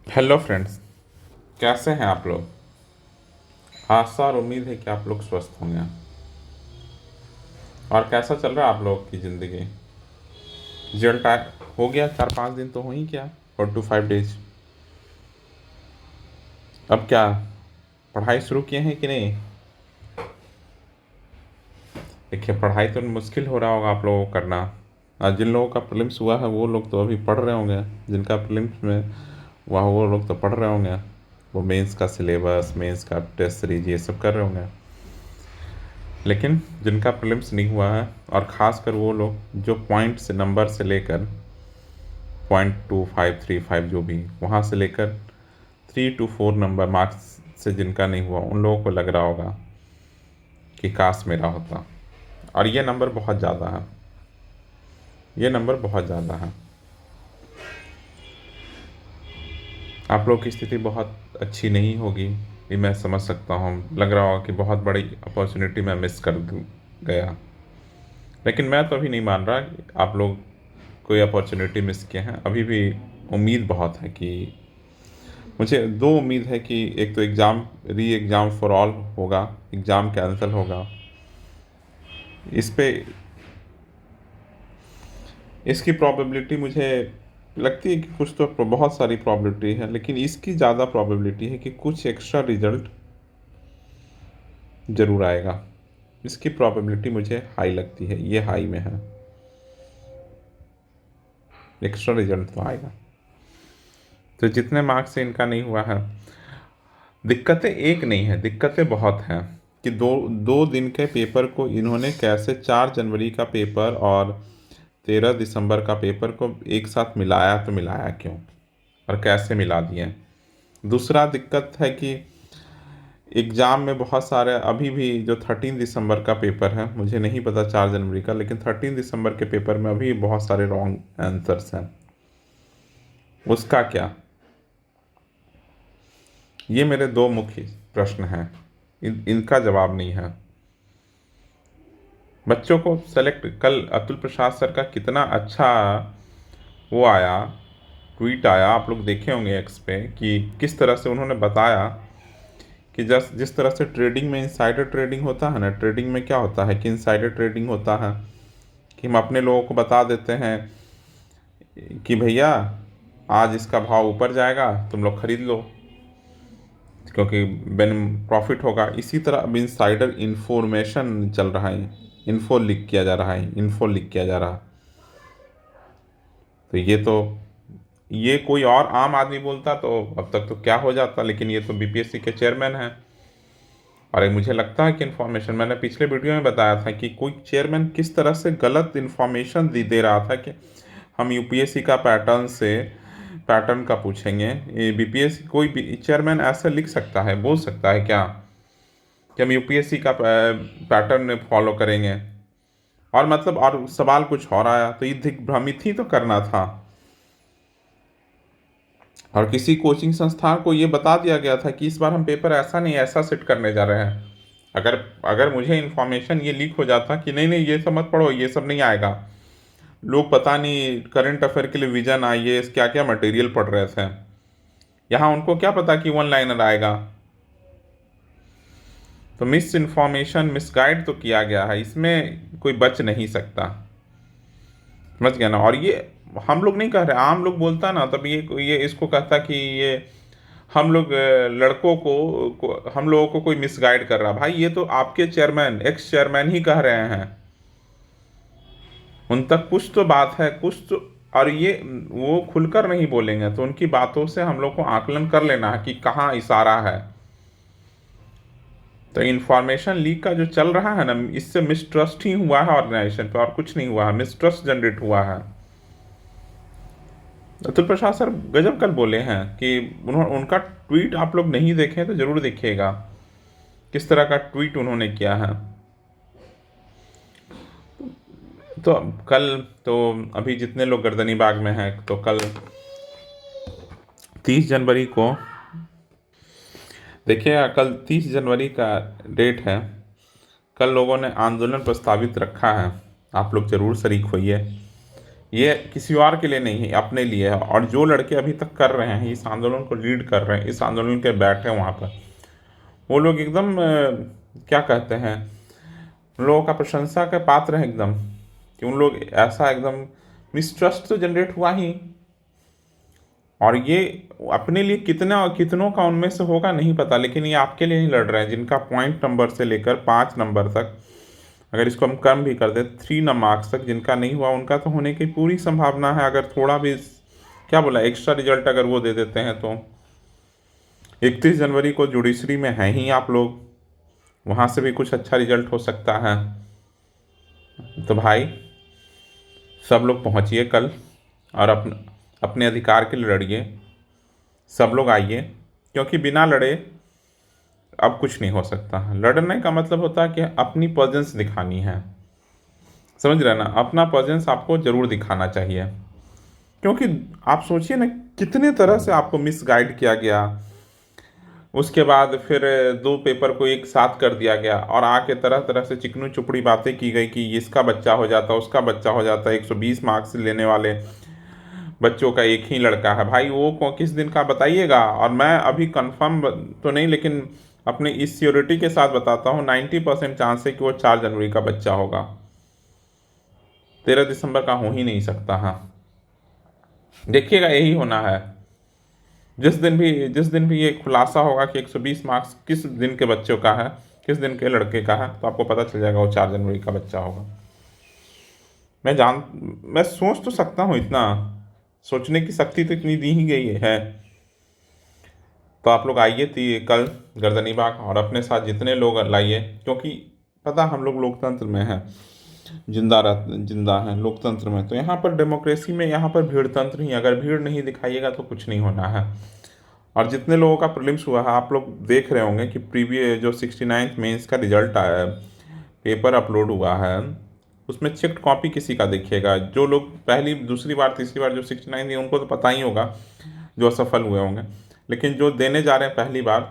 Hello friends. कैसे हैं आप लोग। आशा और उम्मीद है कि आप लोग स्वस्थ होंगे। और कैसा चल रहा है आप लोग की ज़िंदगी। रिजल्ट हो गया, 4-5 दिन तो हो ही क्या, 4 to 5 days। अब क्या पढ़ाई शुरू किए हैं कि नहीं। देखिए, पढ़ाई तो मुश्किल हो रहा होगा आप लोगों को करना। आज जिन लोगों का प्रीलिम्स हुआ है वो लोग तो अभी पढ़ रहे होंगे। जिनका प्रीलिम्स में हुआ वो लोग तो पढ़ रहे होंगे। वो मेंस का सिलेबस, मेंस का टेस्ट सीरीज ये सब कर रहे होंगे। लेकिन जिनका प्रीलिम्स नहीं हुआ है, और ख़ासकर वो लोग जो पॉइंट से, नंबर से लेकर 0.2535 जो भी, वहाँ से लेकर 3 to 4 नंबर मार्क्स से जिनका नहीं हुआ, उन लोगों को लग रहा होगा कि काश मेरा होता। और ये नंबर बहुत ज़्यादा है, ये नंबर बहुत ज़्यादा है। आप लोग की स्थिति बहुत अच्छी नहीं होगी, ये मैं समझ सकता हूँ। लग रहा होगा कि बहुत बड़ी अपॉर्चुनिटी मैं मिस कर गया। लेकिन मैं तो अभी नहीं मान रहा कि आप लोग कोई अपॉर्चुनिटी मिस किए हैं। अभी भी उम्मीद बहुत है कि, मुझे दो उम्मीद है कि एक तो एग्ज़ाम, री एग्ज़ाम फॉर ऑल होगा, एग्ज़ाम कैंसिल होगा। इस पे, इसकी प्रोबेबिलिटी मुझे लगती है कि कुछ तो बहुत सारी प्रोबेबिलिटी है, लेकिन इसकी ज़्यादा प्रोबेबिलिटी है कि कुछ एक्स्ट्रा रिजल्ट ज़रूर आएगा। इसकी प्रोबेबिलिटी मुझे हाई लगती है, ये हाई में है। एक्स्ट्रा रिजल्ट तो आएगा। तो जितने मार्क्स से इनका नहीं हुआ है, दिक्कतें एक नहीं है, दिक्कतें बहुत हैं कि दो दो दिन के पेपर को इन्होंने कैसे 4 जनवरी का पेपर और 13 दिसंबर का पेपर को एक साथ मिलाया, तो मिलाया क्यों और कैसे मिला दिए। दूसरा दिक्कत है कि एग्ज़ाम में बहुत सारे, अभी भी जो 13 दिसंबर का पेपर है, मुझे नहीं पता 4 जनवरी का, लेकिन 13 दिसंबर के पेपर में अभी बहुत सारे रॉन्ग आंसर्स हैं। उसका क्या, ये मेरे दो मुख्य प्रश्न हैं। इनका जवाब नहीं है। बच्चों को सेलेक्ट, कल अतुल प्रसाद सर का कितना अच्छा वो आया, ट्वीट आया, आप लोग देखे होंगे एक्स पे, कि किस तरह से उन्होंने बताया कि जिस तरह से ट्रेडिंग में इनसाइडर ट्रेडिंग होता है ना, ट्रेडिंग में क्या होता है कि इनसाइडर ट्रेडिंग होता है कि हम अपने लोगों को बता देते हैं कि भैया आज इसका भाव ऊपर जाएगा, तुम लोग खरीद लो क्योंकि बेन प्रॉफिट होगा। इसी तरह अब इनसाइडर इंफॉर्मेशन चल रहा है, इन्फो लीक किया जा रहा है, इन्फो लीक किया जा रहा है। तो ये कोई और आम आदमी बोलता तो अब तक तो क्या हो जाता, लेकिन ये तो बीपीएससी के चेयरमैन हैं। और ये मुझे लगता है कि इन्फॉर्मेशन, मैंने पिछले वीडियो में बताया था कि कोई चेयरमैन किस तरह से गलत इन्फॉर्मेशन दे रहा था कि हम यूपीएससी का पैटर्न का पूछेंगे। ये बीपीएससी, कोई भी चेयरमैन ऐसा लिख सकता है, बोल सकता है क्या कि हम यूपीएससी का पैटर्न फॉलो करेंगे, और मतलब और सवाल कुछ और आया तो ये दिग्भ्रमित ही तो करना था। और किसी कोचिंग संस्थान को ये बता दिया गया था कि इस बार हम पेपर ऐसा नहीं, ऐसा सेट करने जा रहे हैं। अगर अगर मुझे इन्फॉर्मेशन ये लीक हो जाता कि नहीं नहीं ये सब मत पढ़ो, ये सब नहीं आएगा, लोग पता नहीं करंट अफेयर के लिए विजन, आईएएस, क्या क्या मटेरियल पढ़ रहे थे, यहाँ उनको क्या पता कि वन लाइनर आएगा। तो मिस इन्फॉर्मेशन, मिसगाइड तो किया गया है, इसमें कोई बच नहीं सकता। समझ गया ना। और ये हम लोग नहीं कह रहे, आम लोग बोलता ना, तब ये इसको कहता कि ये हम लोग लड़कों को हम लोगों को कोई मिसगाइड कर रहा। भाई ये तो आपके चेयरमैन, एक्स चेयरमैन ही कह रहे हैं, उन तक कुछ तो बात है, कुछ तो। और ये वो खुलकर नहीं बोलेंगे तो उनकी बातों से हम लोग को आकलन कर लेना है कि कहाँ इशारा है। तो इन्फॉर्मेशन लीक का जो चल रहा है ना, इससे मिसट्रस्ट ही हुआ है ऑर्गेनाइजेशन पे, और कुछ नहीं हुआ है, मिसट्रस्ट जनरेट हुआ है। अतुल प्रसाद सर गजब कल बोले हैं कि उन्होंने, उनका ट्वीट आप लोग नहीं देखें तो जरूर देखिएगा, किस तरह का ट्वीट उन्होंने किया है। तो कल तो अभी जितने लोग गर्दनी बाग में हैं, तो कल 30 जनवरी को, देखिए कल 30 जनवरी का डेट है। कल लोगों ने आंदोलन प्रस्तावित रखा है, आप लोग जरूर शरीक होइए। ये किसी और के लिए नहीं है, अपने लिए है। और जो लड़के अभी तक कर रहे हैं, इस आंदोलन को लीड कर रहे हैं, इस आंदोलन के बैठे वहाँ पर, वो लोग एकदम क्या कहते हैं, उन लोगों का प्रशंसा का पात्र है एकदम, कि उन लोग ऐसा एकदम मिसट्रस्ट तो जनरेट हुआ ही। और ये अपने लिए कितना कितनों का उनमें से होगा नहीं पता, लेकिन ये आपके लिए नहीं लड़ रहे हैं, जिनका पॉइंट नंबर से लेकर 5 नंबर तक, अगर इसको हम कम भी कर दें 3 मार्क्स तक जिनका नहीं हुआ, उनका तो होने की पूरी संभावना है। अगर थोड़ा भी क्या बोला एक्स्ट्रा रिजल्ट अगर वो दे देते हैं तो 31 जनवरी को जुडिशरी में हैं ही आप लोग, वहाँ से भी कुछ अच्छा रिजल्ट हो सकता है। तो भाई सब लोग पहुँचिए कल और अपने अधिकार के लिए लड़िए, सब लोग आइए, क्योंकि बिना लड़े अब कुछ नहीं हो सकता। लड़ने का मतलब होता है कि अपनी प्रेजेंस दिखानी है, समझ रहे हैं ना, अपना प्रेजेंस आपको ज़रूर दिखाना चाहिए। क्योंकि आप सोचिए ना, कितने तरह से आपको मिसगाइड किया गया, उसके बाद फिर 2 पेपर को एक साथ कर दिया गया, और आके तरह तरह से चिकनी चुपड़ी बातें की गई कि इसका बच्चा हो जाता, उसका बच्चा हो जाता। 120 मार्क्स लेने वाले बच्चों का एक ही लड़का है भाई, वो किस दिन का बताइएगा। और मैं अभी कंफर्म तो नहीं, लेकिन अपने इस श्योरिटी के साथ बताता हूँ, 90% चांस है कि वो 4 जनवरी का बच्चा होगा, 13 दिसंबर का हो ही नहीं सकता। हाँ देखिएगा, यही होना है। जिस दिन भी ये खुलासा होगा कि 120 मार्क्स किस दिन के बच्चों का है, किस दिन के लड़के का है, तो आपको पता चल जाएगा वो 4 जनवरी का बच्चा होगा। मैं सोच तो सकता हूँ, इतना सोचने की शक्ति तो इतनी दी ही गई है। तो आप लोग आइए कल गर्दनी बाग, और अपने साथ जितने लोग लाइए, क्योंकि पता हम लोग लोकतंत्र में हैं, जिंदा हैं लोकतंत्र में। तो यहाँ पर डेमोक्रेसी में यहाँ पर भीड़ तंत्र ही, अगर भीड़ नहीं दिखाइएगा तो कुछ नहीं होना है। और जितने लोगों का प्रीलिम्स हुआ है, आप लोग देख रहे होंगे कि प्रीवियस जो 69th मेंस का रिजल्ट आया है, पेपर अपलोड हुआ है, उसमें चेक्ड कॉपी किसी का देखिएगा। जो लोग पहली दूसरी बार तीसरी बार जो 69 दिए, उनको तो पता ही होगा, जो असफल हुए होंगे। लेकिन जो देने जा रहे हैं पहली बार,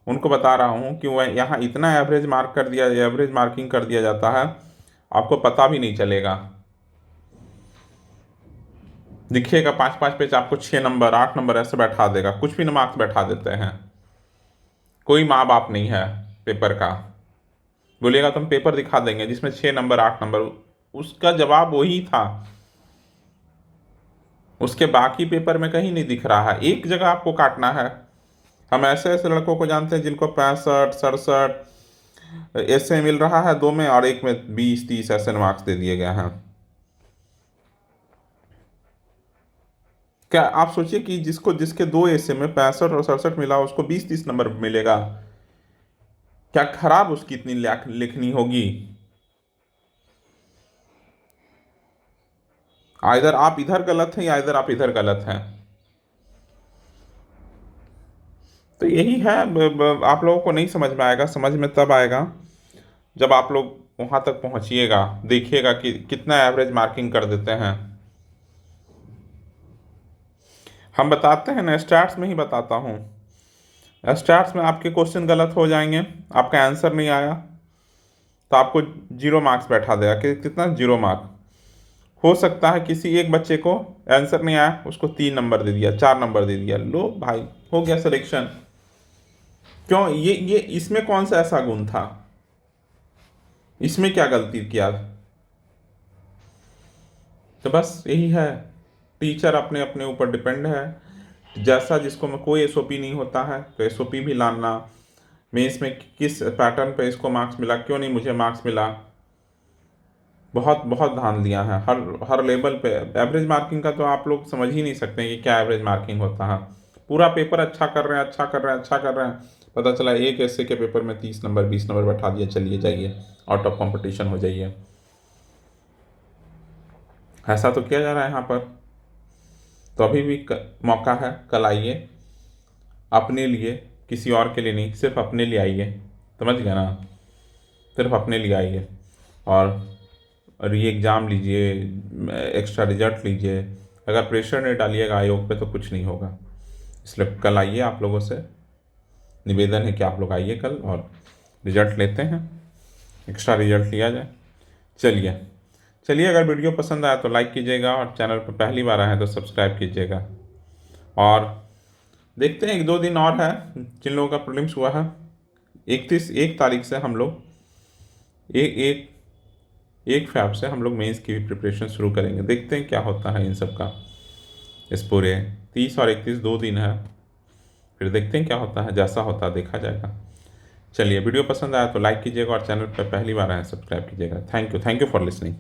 उनको बता रहा हूँ कि वह यहाँ इतना एवरेज मार्किंग कर दिया जाता है, आपको पता भी नहीं चलेगा। दिखिएगा 5-5 पेज आपको 6 नंबर 8 नंबर ऐसे बैठा देगा, कुछ भी मार्क्स बैठा देते हैं। कोई माँ बाप नहीं है पेपर का, बोलिएगा तुम पेपर दिखा देंगे जिसमें 6 नंबर 8 नंबर, उसका जवाब वही था। उसके बाकी पेपर में कहीं नहीं दिख रहा है, एक जगह आपको काटना है। हम ऐसे ऐसे लड़कों को जानते हैं जिनको 65 67 ऐसे मिल रहा है, 2 में, और एक में 20 30 ऐसे मार्क्स दे दिए गए हैं। क्या आप सोचिए कि जिसके 2 ऐसे में 65 और 67 मिला, उसको 20 30 नंबर मिलेगा, क्या खराब उसकी इतनी लिखनी होगी। इधर आप इधर गलत हैं या इधर आप इधर गलत हैं। तो यही है, आप लोगों को नहीं समझ में आएगा, समझ में तब आएगा जब आप लोग वहां तक पहुंचिएगा, देखिएगा कि कितना एवरेज मार्किंग कर देते हैं। हम बताते हैं ना, स्टार्ट्स में ही बताता हूँ। स्टार्ट्स में आपके क्वेश्चन गलत हो जाएंगे, आपका आंसर नहीं आया, तो आपको 0 मार्क्स बैठा देगा। कितना 0 मार्क। हो सकता है किसी एक बच्चे को आंसर नहीं आया, उसको 3 नंबर दे दिया, 4 नंबर दे दिया, लो भाई हो गया सिलेक्शन। क्यों, ये इसमें कौन सा ऐसा गुण था, इसमें क्या गलती किया। तो बस यही है, टीचर अपने अपने ऊपर डिपेंड है। जैसा जिसको में कोई एसओपी नहीं होता है, तो एसओपी भी लाना। मेंस में किस पैटर्न पे इसको मार्क्स मिला, क्यों नहीं मुझे मार्क्स मिला, बहुत बहुत ध्यान दिया है हर हर लेवल पे। एवरेज मार्किंग का तो आप लोग समझ ही नहीं सकते कि क्या एवरेज मार्किंग होता है। पूरा पेपर अच्छा कर रहे हैं, अच्छा कर रहे हैं, अच्छा कर रहे हैं, पता चला एक ऐसे के पेपर में 30 नंबर 20 नंबर बैठा दिया, चलिए जाइए आउट ऑफ कंपटीशन हो जाइए। ऐसा तो किया जा रहा है यहाँ पर। तो अभी भी मौका है, कल आइए, अपने लिए, किसी और के लिए नहीं, सिर्फ अपने लिए आइए, समझ गए ना, सिर्फ अपने लिए आइए। और ये एग्ज़ाम लीजिए, एक्स्ट्रा रिजल्ट लीजिए। अगर प्रेशर नहीं डालिएगा आयोग पे तो कुछ नहीं होगा। इसलिए कल आइए, आप लोगों से निवेदन है कि आप लोग आइए कल और रिजल्ट लेते हैं, एक्स्ट्रा रिजल्ट लिया जाए। चलिए, चलिए, अगर वीडियो पसंद आया तो लाइक कीजिएगा और चैनल पर पहली बार आए हैं तो सब्सक्राइब कीजिएगा। और देखते हैं, 1-2 दिन और है जिन लोगों का प्रीलिम्स हुआ है। 1 तारीख से हम लोग एक एक 1 फैब से हम लोग मेंस की प्रिपरेशन शुरू करेंगे। देखते हैं क्या होता है इन सब का। इस पूरे 30 और 31 2 दिन है, फिर देखते हैं क्या होता है। जैसा होता है देखा जाएगा। चलिए, वीडियो पसंद आया तो लाइक कीजिएगा और चैनल पर पहली बार आए सब्सक्राइब कीजिएगा। Thank you for listening.